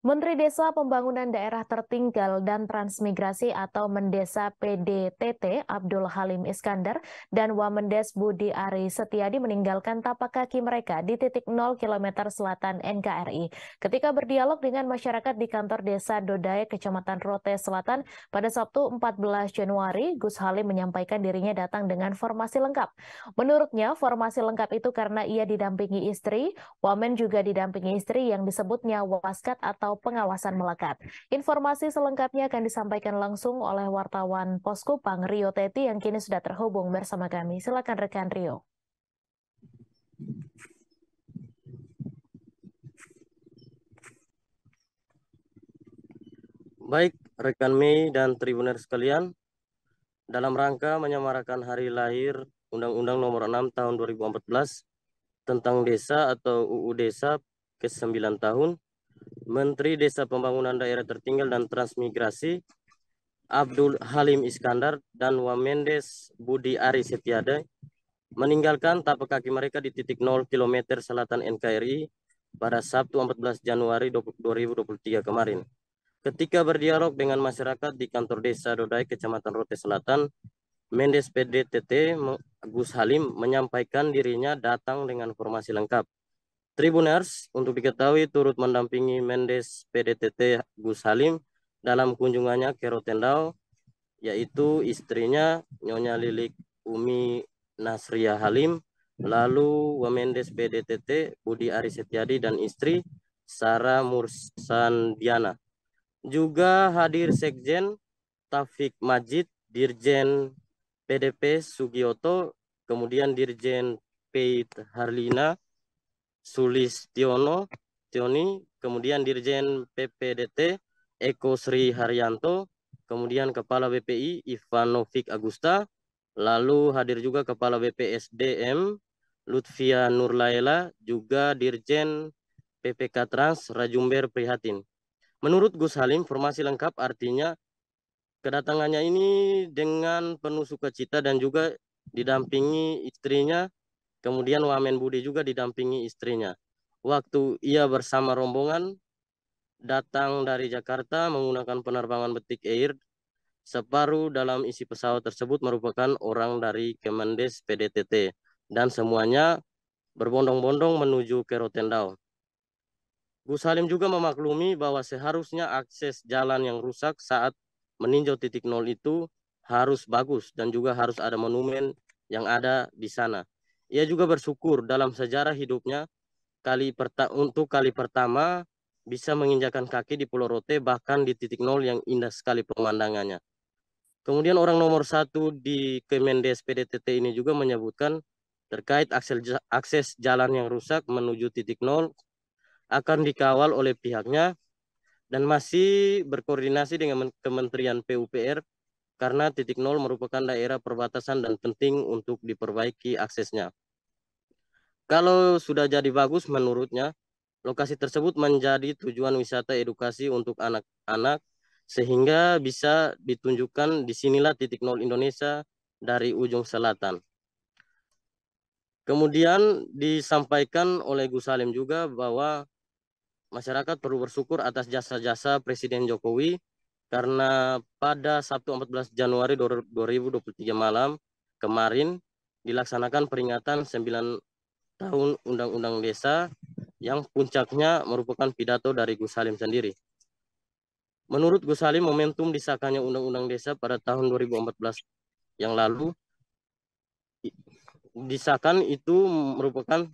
Menteri Desa Pembangunan Daerah Tertinggal dan Transmigrasi atau Mendesa PDTT Abdul Halim Iskandar dan Wamendes Budi Ari Setiadi meninggalkan tapak kaki mereka di titik 0 km selatan NKRI. Ketika berdialog dengan masyarakat di kantor Desa Dodai, Kecamatan Rote Selatan pada Sabtu 14 Januari, Gus Halim menyampaikan dirinya datang dengan formasi lengkap. Menurutnya, formasi lengkap itu karena ia didampingi istri, Wamen juga didampingi istri yang disebutnya waskat atau pengawasan melekat. Informasi selengkapnya akan disampaikan langsung oleh wartawan Poskupang Rio Teti yang kini sudah terhubung bersama kami. Silakan rekan Rio. Baik, rekan Mei dan Tribuner sekalian, dalam rangka menyemarakan hari lahir Undang-Undang Nomor 6 Tahun 2014 tentang Desa atau UU Desa ke-9 tahun, Menteri Desa Pembangunan Daerah Tertinggal dan Transmigrasi Abdul Halim Iskandar dan Wamendes Budi Ari Setiadi meninggalkan tapak kaki mereka di titik 0 km selatan NKRI pada Sabtu 14 Januari 2023 kemarin. Ketika berdialog dengan masyarakat di kantor Desa Dodai, Kecamatan Rote Selatan, Mendes PDTT Gus Halim menyampaikan dirinya datang dengan formasi lengkap. Tribuners, untuk diketahui turut mendampingi Mendes PDTT Gus Halim dalam kunjungannya ke Rotendao, yaitu istrinya Nyonya Lilik Umi Nasria Halim, lalu Wamendes PDTT Budi Ari Setiadi dan istri Sarah Mursandiana. Juga hadir Sekjen Taufik Majid, Dirjen PDP Sugioto, kemudian Dirjen Peit Harlina Sulistiono Tioni, kemudian Dirjen PPDT Eko Sri Haryanto, kemudian Kepala BPI Ivanovic Agusta, lalu hadir juga Kepala BPSDM Lutfia Nurlaila, juga Dirjen PPK Trans Rajumber Prihatin. Menurut Gus Halim, formasi lengkap artinya kedatangannya ini dengan penuh sukacita dan juga didampingi istrinya, kemudian Wamen Budi juga didampingi istrinya. Waktu ia bersama rombongan datang dari Jakarta menggunakan penerbangan Batik Air, separuh dalam isi pesawat tersebut merupakan orang dari Kemendes PDTT dan semuanya berbondong-bondong menuju ke Rotendao. Gus Halim juga memaklumi bahwa seharusnya akses jalan yang rusak saat meninjau titik 0 itu harus bagus dan juga harus ada monumen yang ada di sana. Ia juga bersyukur dalam sejarah hidupnya untuk kali pertama bisa menginjakan kaki di Pulau Rote, bahkan di titik 0 yang indah sekali pemandangannya. Kemudian orang nomor 1 di Kemendes PDTT ini juga menyebutkan terkait akses jalan yang rusak menuju titik 0 akan dikawal oleh pihaknya dan masih berkoordinasi dengan Kementerian PUPR karena titik 0 merupakan daerah perbatasan dan penting untuk diperbaiki aksesnya. Kalau sudah jadi bagus menurutnya, lokasi tersebut menjadi tujuan wisata edukasi untuk anak-anak sehingga bisa ditunjukkan disinilah titik 0 Indonesia dari ujung selatan. Kemudian disampaikan oleh Gus Salim juga bahwa masyarakat perlu bersyukur atas jasa-jasa Presiden Jokowi karena pada Sabtu 14 Januari 2023 malam kemarin dilaksanakan peringatan 9 tahun Undang-Undang Desa yang puncaknya merupakan pidato dari Gus Salim sendiri. Menurut Gus Salim, momentum disahkannya Undang-Undang Desa pada tahun 2014 yang lalu disahkan itu merupakan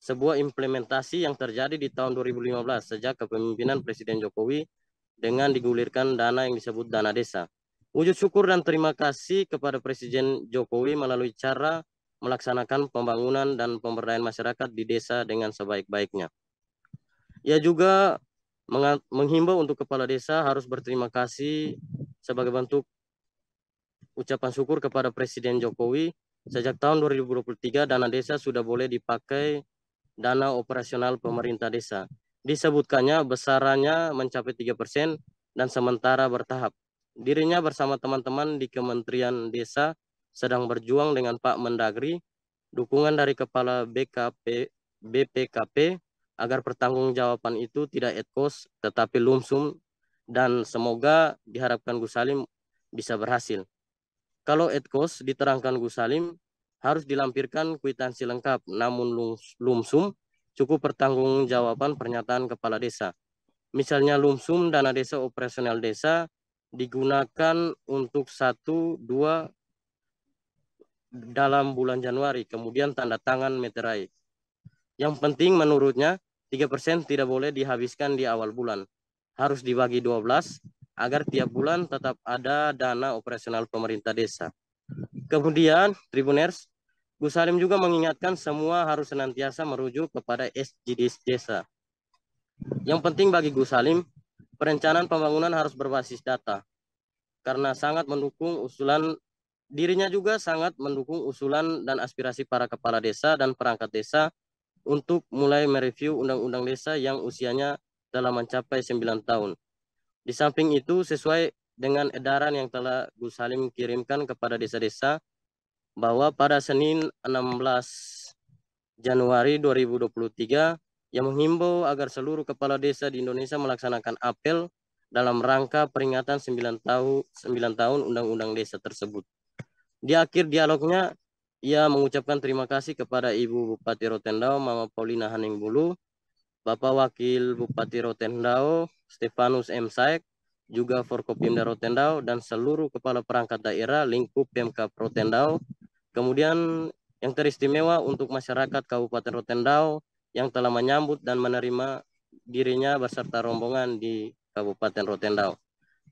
sebuah implementasi yang terjadi di tahun 2015 sejak kepemimpinan Presiden Jokowi dengan digulirkan dana yang disebut dana desa. Wujud syukur dan terima kasih kepada Presiden Jokowi melalui cara melaksanakan pembangunan dan pemberdayaan masyarakat di desa dengan sebaik-baiknya. Ia juga menghimbau untuk kepala desa harus berterima kasih sebagai bentuk ucapan syukur kepada Presiden Jokowi. Sejak tahun 2023 dana desa sudah boleh dipakai dana operasional pemerintah desa. Disebutkannya besarannya mencapai 3% dan sementara bertahap. Dirinya bersama teman-teman di Kementerian Desa sedang berjuang dengan Pak Mendagri, dukungan dari Kepala BPKP agar pertanggungjawaban itu tidak ad cost tetapi lump sum, dan semoga diharapkan Gus Salim bisa berhasil. Kalau ad cost diterangkan Gus Salim harus dilampirkan kwitansi lengkap, namun lump sum cukup pertanggungjawaban pernyataan kepala desa. Misalnya lump sum dana desa operasional desa digunakan untuk 1-2 dalam bulan Januari, kemudian tanda tangan meterai. Yang penting menurutnya 3% tidak boleh dihabiskan di awal bulan. Harus dibagi 12 agar tiap bulan tetap ada dana operasional pemerintah desa. Kemudian, Tribuners, Gus Salim juga mengingatkan semua harus senantiasa merujuk kepada SDGs desa. Yang penting bagi Gus Salim, perencanaan pembangunan harus berbasis data. Karena sangat mendukung usulan, dirinya juga sangat mendukung usulan dan aspirasi para kepala desa dan perangkat desa untuk mulai mereview undang-undang desa yang usianya telah mencapai 9 tahun. Di samping itu, sesuai dengan edaran yang telah Gus Salim kirimkan kepada desa-desa, bahwa pada Senin 16 Januari 2023 yang menghimbau agar seluruh kepala desa di Indonesia melaksanakan apel dalam rangka peringatan 9 tahun Undang-Undang Desa tersebut. Di akhir dialognya, ia mengucapkan terima kasih kepada Ibu Bupati Rotendao, Mama Paulina Haningbulu, Bapak Wakil Bupati Rotendao, Stefanus M. Saek, juga Forkopimda Rotendao, dan seluruh kepala perangkat daerah lingkup Pemkab Rotendao. Kemudian yang teristimewa untuk masyarakat Kabupaten Rotendao yang telah menyambut dan menerima dirinya beserta rombongan di Kabupaten Rotendao.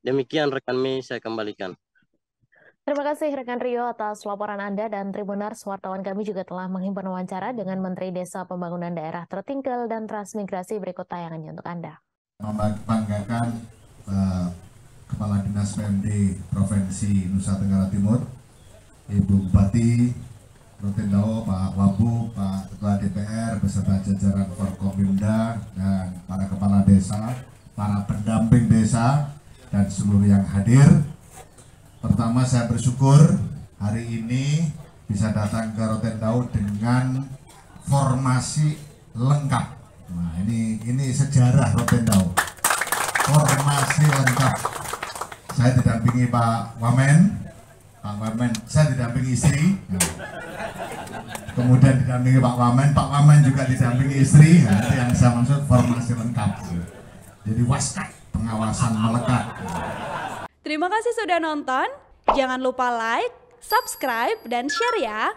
Demikian rekan Mei, saya kembalikan. Terima kasih rekan Rio atas laporan Anda, dan Tribuners, wartawan kami juga telah menghimpun wawancara dengan Menteri Desa Pembangunan Daerah Tertinggal dan Transmigrasi. Berikut tayangannya untuk Anda. Membanggakan Kepala Dinas PMD Provinsi Nusa Tenggara Timur, Ibu Bupati Rotendao, Pak Wabu, Pak Ketua DPR beserta jajaran Forkopimda dan para kepala desa, para pendamping desa, dan seluruh yang hadir. Pertama, saya bersyukur hari ini bisa datang ke Rotendao dengan formasi lengkap. Nah, ini sejarah Rotendao. Formasi lengkap. Saya didampingi Pak Wamen, saya didampingi istri. Nah, kemudian didampingi Pak Wamen juga didampingi istri. Nah, itu yang saya maksud formasi lengkap. Jadi waskat, pengawasan melekat. Terima kasih sudah nonton. Jangan lupa like, subscribe, dan share ya.